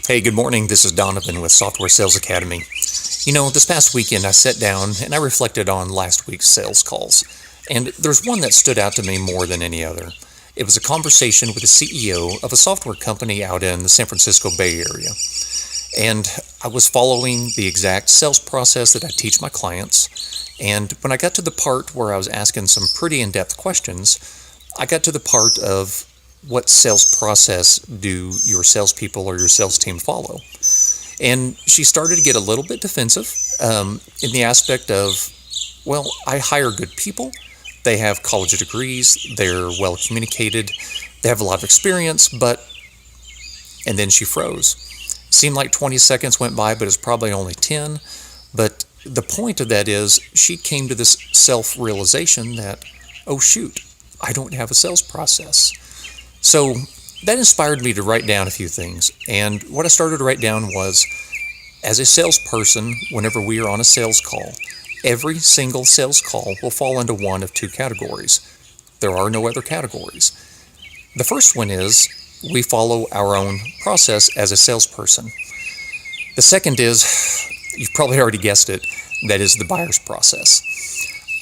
Hey, good morning. This is Donovan with Software Sales Academy. This past weekend I sat down and I reflected on last week's sales calls. And there's one that stood out to me more than any other. It was a conversation with the CEO of a software company out in the San Francisco Bay Area. And I was following the exact sales process that I teach my clients. And when I got to the part where I was asking some pretty in-depth questions, I got to the part of what sales process do your salespeople or your sales team follow? And she started to get a little bit defensive in the aspect of, well, I hire good people. They have college degrees. They're well communicated. They have a lot of experience, and then she froze. Seemed like 20 seconds went by, but it's probably only 10. But the point of that is she came to this self-realization that, oh shoot, I don't have a sales process. So that inspired me to write down a few things. And what I started to write down was, as a salesperson, whenever we are on a sales call, every single sales call will fall into one of two categories. There are no other categories. The first one is we follow our own process as a salesperson. The second is, you've probably already guessed it, that is the buyer's process.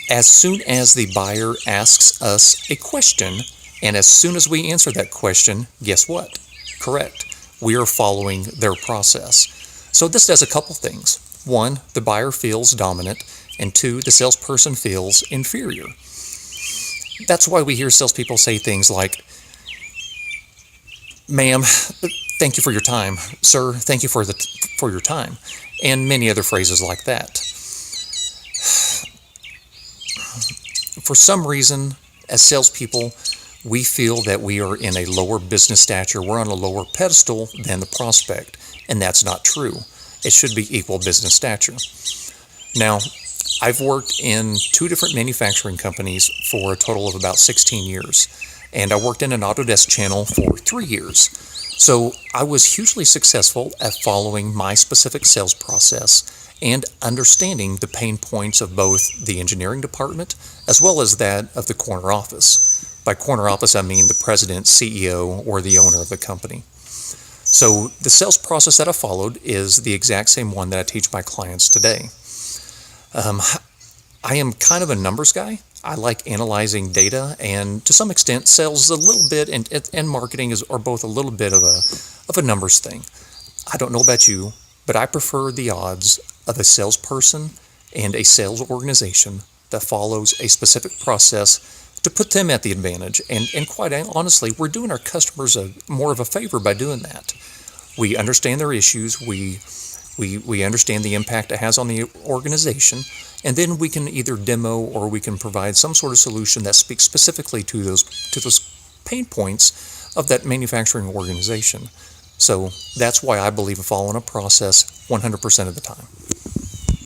As soon as the buyer asks us a question, and as soon as we answer that question, guess what? Correct. We are following their process. So this does a couple things. One, the buyer feels dominant, and two, the salesperson feels inferior. That's why we hear salespeople say things like, "Ma'am, thank you for your time. Sir, thank you for your time," and many other phrases like that. For some reason, as salespeople, we feel that we are in a lower business stature, we're on a lower pedestal than the prospect, and that's not true. It should be equal business stature. Now, I've worked in two different manufacturing companies for a total of about 16 years, and I worked in an Autodesk channel for 3 years. So I was hugely successful at following my specific sales process and understanding the pain points of both the engineering department as well as that of the corner office. By corner office, I mean the president, CEO, or the owner of the company. So the sales process that I followed is the exact same one that I teach my clients today. I am kind of a numbers guy. I like analyzing data, and to some extent, sales is a little bit, and marketing are both a little bit of a numbers thing. I don't know about you, but I prefer the odds of a salesperson and a sales organization that follows a specific process to put them at the advantage. And quite honestly, we're doing our customers more of a favor by doing that. We understand their issues, we understand the impact it has on the organization, and then we can either demo or we can provide some sort of solution that speaks specifically to those pain points of that manufacturing organization. So that's why I believe in following a process 100% of the time.